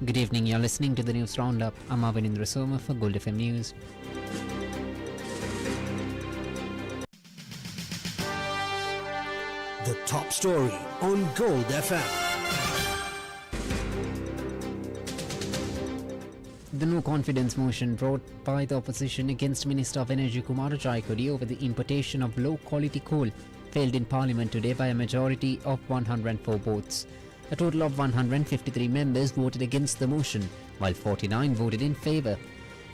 Good evening, you're listening to the News Roundup. I'm Avinindra Soma for Gold FM News. The top story on Gold FM. The no confidence motion brought by the opposition against Minister of Energy Kumar Jaikodi over the importation of low quality coal failed in Parliament today by a majority of 104 votes. A total of 153 members voted against the motion, while 49 voted in favour.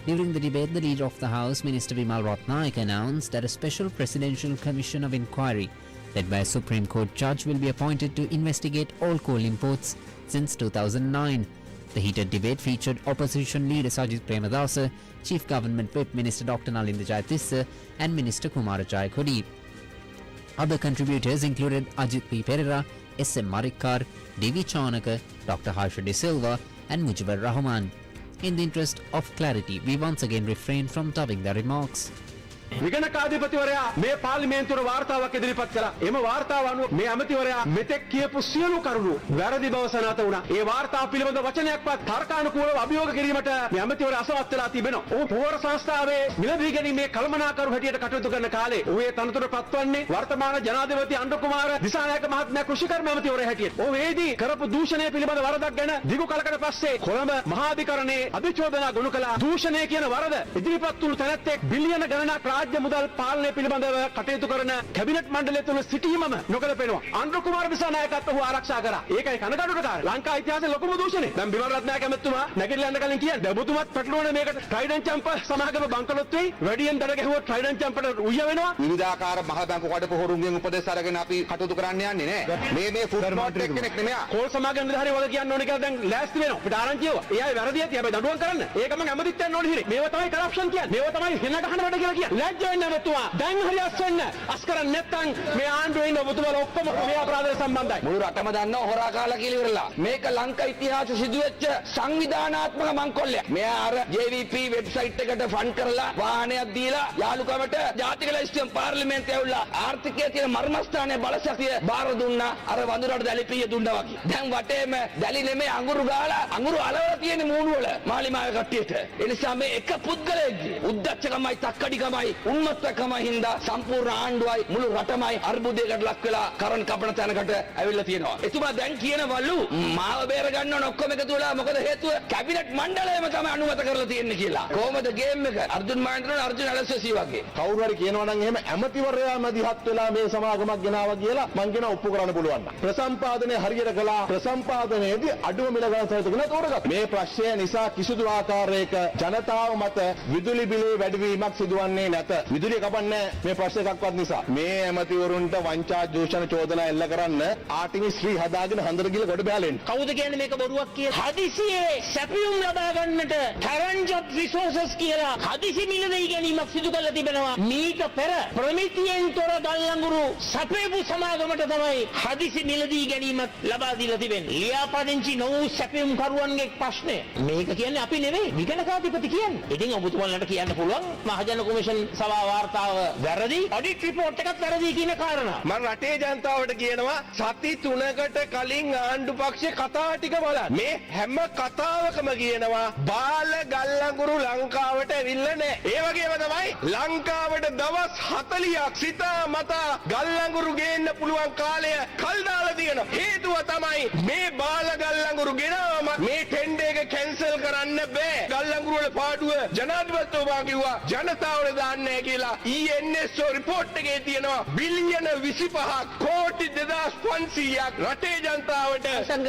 During the debate, the Leader of the House, Minister Vimal Ratnaik, announced that a special Presidential Commission of Inquiry led by a Supreme Court judge will be appointed to investigate all coal imports since 2009. The heated debate featured Opposition Leader Sajith Premadasa, Chief Government Whip Minister Dr. Nalinda Jayatissa and Minister Kumar Jaikodi. Other contributors included Ajit P. Pereira, S.M. Marikkar, Devi Chanaka, Dr. Harsha De Silva and Mujibur Rahman. In the interest of clarity, we once again refrain from dubbing their remarks. විගණකාධිපතිවරයා මේ පාර්ලිමේන්තුවේ වාර්තාවක් ඉදිරිපත් කළා. එම වාර්තාව අනුව මේ ඇමතිවරයා මෙතෙක් කියපු සියලු කරුණු වැරදි බව සනාථ වුණා. ඒ වාර්තාව පිළිබඳ වචනයක්වත් තර්කානුකූලව අභියෝග කිරීමට මේ ඇමතිවරයා අසමත් වෙලා තිබෙනවා. ඔහු පොහොර සංස්ථාවේ මිලදී ගැනීමේ කළමනාකරු හැටියට කටයුතු කරන කාලේ ඔහු ඒ තනතුරට පත්වන්නේ වර්තමාන ජනාධිපති අනුර කුමාර දිසානායක මහත්මයා කෘෂිකර්ම ඇමතිවරයා හැටියට. ඔහු ඒදී කරපු දූෂණය පිළිබඳ වරදක් ගැන දිගු කලකට පස්සේ කොළඹ මහාධිකරණයේ අධිචෝදනා ගොනු කළා. දූෂණය කියන වරද ඉදිරිපත් වුණු තැනැත්තෙක් බිලියන ගණනක් රාජ්‍ය මුදල් පාලනය පිළිබඳව කටයුතු කරන කැබිනට් මණ්ඩලය තුල සිටීමම නොකළපෙනවා. අනුර කුමාර දිසානායකත් ඔහු ආරක්ෂා කරා. ඒකයි කනගාටුට කාරණා. ලංකා ඉතිහාසයේ ලොකුම දූෂණය. දැන් බිමල් රත්නායක ඇමතුමා නැගිටලා යන්න කලින් කියන්නේ ඔබතුමාත් පැටලුවන මේකට ට්‍රයිඩන්ට් චැම්ප සමාගම බංකලොත් වෙයි. වැඩියෙන් දඩ ගැහුවොත් ට්‍රයිඩන්ට් චැම්පට උయ్య වෙනවා. විවිධාකාර මහ බැංකු කඩපොහොරුන්ගෙන් උපදෙස් අරගෙන අපි කටයුතු කරන්න යන්නේ නෑ. මේ ෆුට්බෝල් කෙනෙක් නෙමෙයි. කෝල් සමාගම් නිලධාරී වල කියන්න ඕනේ කියලා දැන් ලෑස්ති වෙනවා. අපිට ආරංචි ඒවා. ඒ අය වැරදි ඇති. හැබැයි දඬුවම් කරන්න. ඒක මම ඇමතිත් යන්න ඕනේ හිරේ. මේවා තමයි කරප්ෂන් කියන්නේ. මේවා තමයි හින ගහන වැඩ කියලා කියන්නේ. ලැජ්ජ වෙන්න නැතුවා. දැන් හරි අස්වෙන්න. අස්කරන්නේ නැත්නම් මේ ආණ්ඩුවේ ඉන්න ඔබතුමාලා ඔක්කොම මේ අපරාධයට සම්බන්ධයි. මුළු රටම දන්නව හොරා කාලා කියලා ඉවරලා. මේක ලංකා ඉතිහාසයේ සිදුවෙච්ච සංවිධානාත්මක මංකොල්ලයක්. මෙයා අර JVP වෙබ්සයිට් එකට ෆන්ඩ් කරලා වාහනයක් දීලා යාළුකමට ජාතික ලැයිස්තුවෙන් පාර්ලිමේන්තුවේ ඇවිල්ලා ආර්ථිකයේ තියෙන මර්මස්ථානයේ බලශක්තිය බාර දුන්නා. අර වඳුරට දැලිපිය දුන්නා වගේ. දැන් වටේම දැලි නෙමෙයි අඟුරු ගාලා අඟුරු අලවලා තියෙන මූණු වල මාලිමාවේ කට්ටියට. ඒ නිසා මේ එක පුද්ගලයෙක්ගේ උද්දච්චකමයි තක්කඩිකමයි උන්මත්තකමයි හින්දා සම්පූර්ණ ආණ්ඩුවයි මුළු රටමයි අර්බුදයකට ලක් වෙලා කරන් කපන තැනකට ඇවිල්ලා තියෙනවා. එතුමා දැන් කියනවලු මාව බේර ගන්න ඕන ඔක්කොම එකතු වෙලා මොකද හේතුව කැබිනට් මණ්ඩලයම තමයි අනුමත කරලා තියෙන්නේ කියලා. කොහොමද ගේම් එක? අර්ජුන් මහේන්ද්‍රන් අර්ජුන් ඇලසසි වගේ. කවුරු හරි කියනවා නම් එහෙම ඇමතිවරයාම දිහත් වෙලා මේ සමාගමක් ගෙනාවා කියලා මං කියන ඔප්පු කරන්න පුළුවන්. ප්‍රසම්පාදනයේ හරියට කළා. ප්‍රසම්පාදනයේදී අඩුව මිල ගන්න සහිත කියලා තෝරගත්තා. මේ ප්‍රශ්නය නිසා කිසිදු ආකාරයක ජනතාව මත විදුලි බිලේ වැඩිවීමක් සිදුවන්නේ නැත. විදුලිය කපන්නේ මේ ප්‍රශ්න එකක්වත් නිසා. මේ ඇමතිවරුන්ට වංචා දූෂණ චෝදනා එල්ල කරන්න ආටිමිස් ශ්‍රී හදාගෙන හන්දර ගිල ගොඩ බැලෙන්න. කවුද කියන්නේ මේක බොරුවක් කියලා? හදිසියේ සැපියුම් ලබා ගන්නට තරංජොත් රිසෝසස් කියලා හදිසි මිලදී ගැනීමක් සිදු කරලා තිබෙනවා. මීට පෙර ප්‍රමිතියෙන් තොර ගල්ලඟුරු සැපයපු සමාගමට තමයි හදිසි මිලදී ගැනීමක් ලබා දීලා තිබෙන්නේ. ලියාපදිංචි නොවූ සැපියුම් කරුවන්ගේ ප්‍රශ්නය. මේක කියන්නේ අපි නෙවෙයි විගණකාධිපති කියන්නේ. ඉතින් ඔබතුමාලට කියන්න පුළුවන් මහජන කොමිෂන් සභා වාර්තාව වැරදි, ඔඩිට් රිපෝට් එකත් වැරදි කියන කාරණා. මම රටේ ජනතාවට කියනවා සති 3කට කලින් ආණ්ඩු පක්ෂේ කතා ටික බලන්න. මේ හැම කතාවකම කියනවා බාල ගල්ලඟුරු ලංකාවට ඇවිල්ලා නැහැ. ඒ වගේම තමයි ලංකාවට දවස් 40ක් සිතා මතා ගල්ලඟුරු ගේන්න පුළුවන් කාලය කල් දාලා තියෙනවා. හේතුව තමයි මේ බාල ගල්ලඟුරු ගෙනාවම මේ ටෙන්ඩර් එක කැන්සල් කරන්න බෑ. ගල්ලඟුරු වල පාඩුව ජනාධිපතිතුමා කිව්වා ජනතාවට දාන්නේ නැහැ කියලා. ENSO රිපෝට් එකේ තියෙනවා බිලියන 25ක් කෝටි 2500ක් රටේ ජනතාවට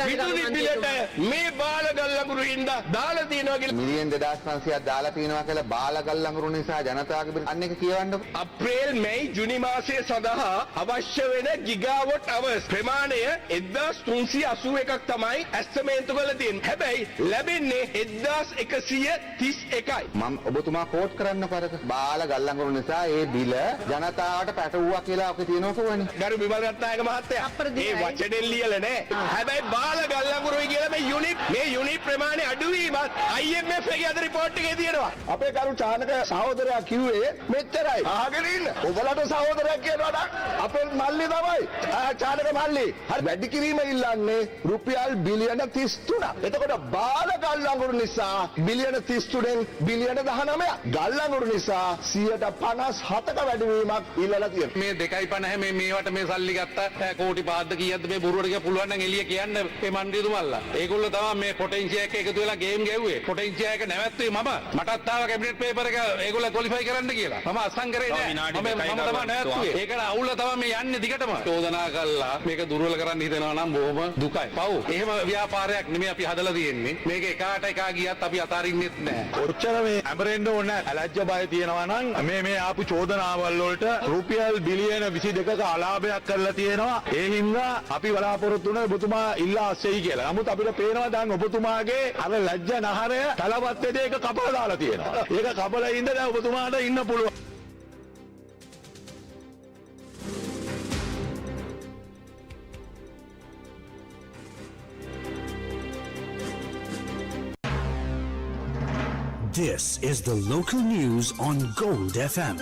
විදුලි බිලට මේ බාල ගල්ලඟුරු හින්දා දාලා තියෙනවා කියලා. මිලියන් 2500ක් දාලා තියෙනවා කියලා බාලගල් ලඟුරු නිසා ජනතාවගේ බිල් අන්න එක කියවන්නකො. අප්‍රේල් මැයි ජුනි මාසයේ සඳහා අවශ්‍ය වෙන ගිගාවොට් අවර්ස් ප්‍රමාණය 1381ක් තමයි ඇස්ටිමේට් කරලා තියෙන්නේ. හැබැයි ලැබෙන්නේ 1131යි. මම ඔබතුමා කෝට් කරන්න කරක බාලගල් ලඟුරු නිසා ඒ බිල ජනතාවට පැටවුවා කියලා ඔක තියෙනවා කොහොනේ. ගරු බිමල් රත්නායක මහත්තයා මේ වචනෙන් ලියලා නෑ. හැබැයි බාල ගල්ලඟුරුයි කියලා මේ යුනිට් ප්‍රමාණය අඩුවීමත් IMF එකේ අද රිපෝට් එකේ තියෙනවා. අපේ කරු චානක සහෝදරයා කිව්වේ මෙච්චරයි. අහගෙන ඉන්න. ඔබලට සහෝදරයෙක් කියනවා නම් අපේ මල්ලි තමයි. චානක මල්ලි. හරි වැඩි කිරීම ඉල්ලන්නේ රුපියල් බිලියන 33. එතකොට බාල ගල් අඟුරු නිසා බිලියන 33න් බිලියන 19ක්. ගල් අඟුරු නිසා 57%ක වැඩිවීමක් ඉල්ලලා තියෙනවා. මේ 2.50 මේවට මේ සල්ලි ගත්තා කෝටි පාද්ද කීයක්ද මේ බොරුවට කිය පුළුවන් නම් එළිය කියන්න මේ මන්ත්‍රීතුමල්ලා. ඒගොල්ලෝ තමයි මේ පොටෙන්ෂියල් එක එකතු වෙලා ගේම් ගැව්වේ. පොටෙන්ෂියල් එක නැවැත්තුවේ මටත් ආව කැබිනට් පේපර් එක ඒගොල්ලෝ ක්වොලිෆයි කරන්න කියලා. මම අසං කරේ නෑ. මම තමයි නැවැත්තුවේ. ඒකට අවුල තමයි මේ යන්නේ දිගටම. චෝදනා කළා මේක දුර්වල කරන්න හිතනවා නම් බොහොම දුකයි. පව්. එහෙම ව්‍යාපාරයක් නෙමෙයි අපි හදලා තියෙන්නේ. මේක එකාට එකා ගියත් අපි අතාරින්නෙත් නෑ. ඔච්චර මේ ඇමරෙන්න ඕනේ අලජ්ජ බය තියෙනවා නම් මේ ආපු චෝදනාවල් වලට රුපියල් බිලියන 22ක අලාභයක් කරලා තියෙනවා. ඒ හින්දා අපි බලාපොරොත්තු වෙන ඔබතුමා ඉල්ලා අස්සෙයි කියලා. නමුත් අපිට පේනවා දැන් ඔබතුමාගේ අර ලැජ්ජ නහරය තලවත් දෙක කපලා දාලා තියෙනවා. ඒක කපලා ඉඳ දැන් ඔබතුමාට ඉන්න පුළුවන්. This is the local news on Gold FM.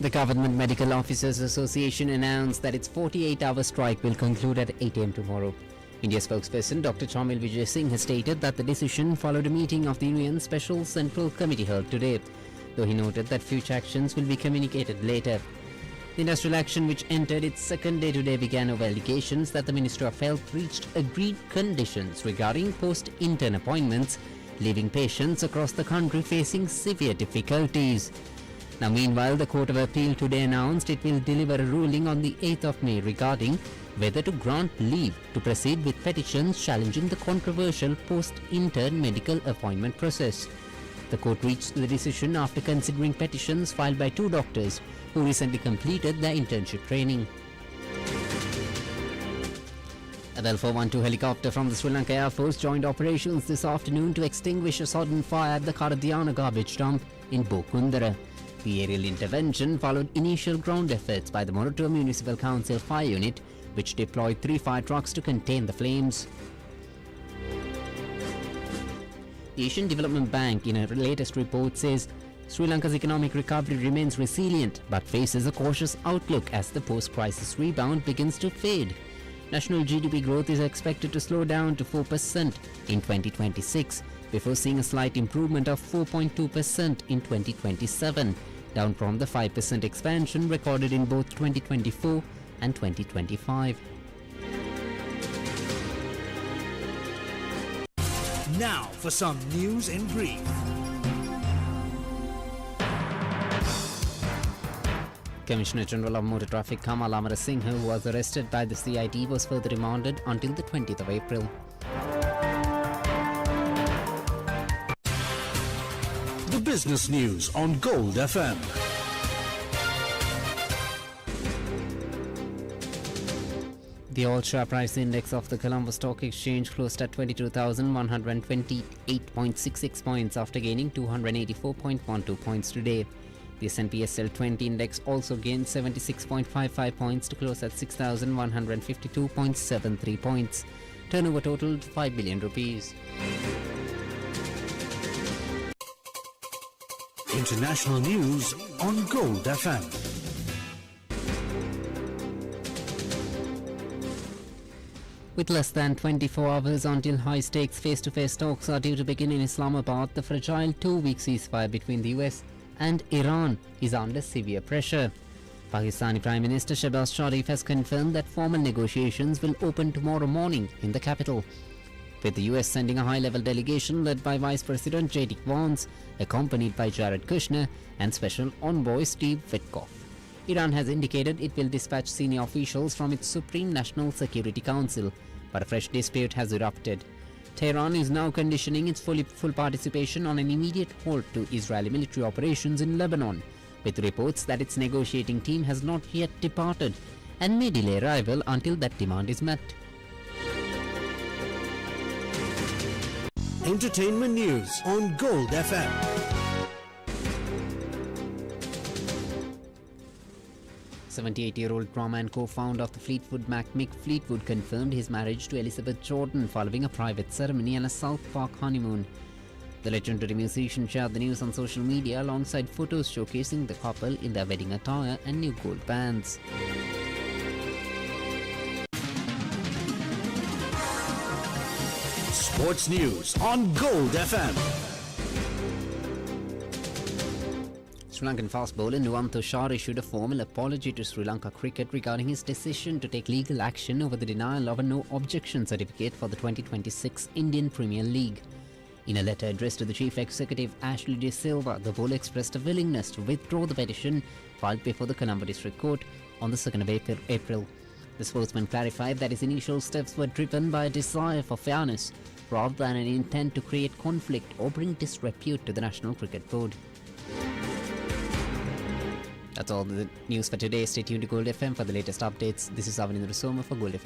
The Government Medical Officers Association announced that its 48-hour strike will conclude at 8 am tomorrow. India spokesperson Dr. Chaumil Vijay Singh has stated that the decision followed a meeting of the Union Special Central Committee held today, though he noted that future actions will be communicated later. The industrial action, which entered its second day today, began over allegations that the Ministry of Health reached agreed conditions regarding post-intern appointments, leaving patients across the country facing severe difficulties. Now, meanwhile, the Court of Appeal today announced it will deliver a ruling on the 8th of May regarding whether to grant leave to proceed with petitions challenging the controversial post-intern medical appointment process. The court reached the decision after considering petitions filed by 2 doctors who recently completed their internship training. A Bell 412 helicopter from the Sri Lanka Air Force joined operations this afternoon to extinguish a sudden fire at the Karadhyana garbage dump in Bokundara. The aerial intervention followed initial ground efforts by the Moratuwa Municipal Council Fire Unit, which deployed 3 fire trucks to contain the flames. The Asian Development Bank, in a latest report, says Sri Lanka's economic recovery remains resilient but faces a cautious outlook as the post-crisis rebound begins to fade. National GDP growth is expected to slow down to 4% in 2026 before seeing a slight improvement of 4.2% in 2027, down from the 5% expansion recorded in both 2024 and 2025. Now for some news in brief. Commissioner General of Motor Traffic Kamal Amarasinghe, who was arrested by the CID, was further remanded until the 20th of April. The business news on Gold FM. The all-share price index of the Colombo Stock Exchange closed at 22,128.66 points after gaining 284.12 points today. The S&P SL 20 index also gained 76.55 points to close at 6,152.73 points. Turnover totaled 5 billion rupees. International news on Gold FM. With less than 24 hours until high-stakes face-to-face talks are due to begin in Islamabad, the fragile 2-week ceasefire between the US and Iran is under severe pressure. Pakistani Prime Minister Shehbaz Sharif has confirmed that formal negotiations will open tomorrow morning in the capital, with the US sending a high-level delegation led by Vice President J.D. Vance, accompanied by Jared Kushner and Special Envoy Steve Witkoff. Iran has indicated it will dispatch senior officials from its Supreme National Security Council, but a fresh dispute has erupted. Tehran is now conditioning its full participation on an immediate halt to Israeli military operations in Lebanon, with reports that its negotiating team has not yet departed and may delay arrival until that demand is met. Entertainment news on Gold FM. 78-year-old drummer and co-founder of the Fleetwood Mac, Mick Fleetwood, confirmed his marriage to Elizabeth Jordan following a private ceremony and a South Park honeymoon. The legendary musician shared the news on social media alongside photos showcasing the couple in their wedding attire and new gold bands. Sports news on Gold FM. Sri Lankan fast bowler Nuwantha Shah issued a formal apology to Sri Lanka cricket regarding his decision to take legal action over the denial of a no objection certificate for the 2026 Indian Premier League. In a letter addressed to the Chief Executive Ashley De Silva, the bowler expressed a willingness to withdraw the petition filed before the Colombo District Court on the 2nd of April. The sportsman clarified that his initial steps were driven by a desire for fairness rather than an intent to create conflict or bring disrepute to the National Cricket Board. That's all the news for today. Stay tuned to Gold FM for the latest updates. This is Avinindra Soma for Gold FM.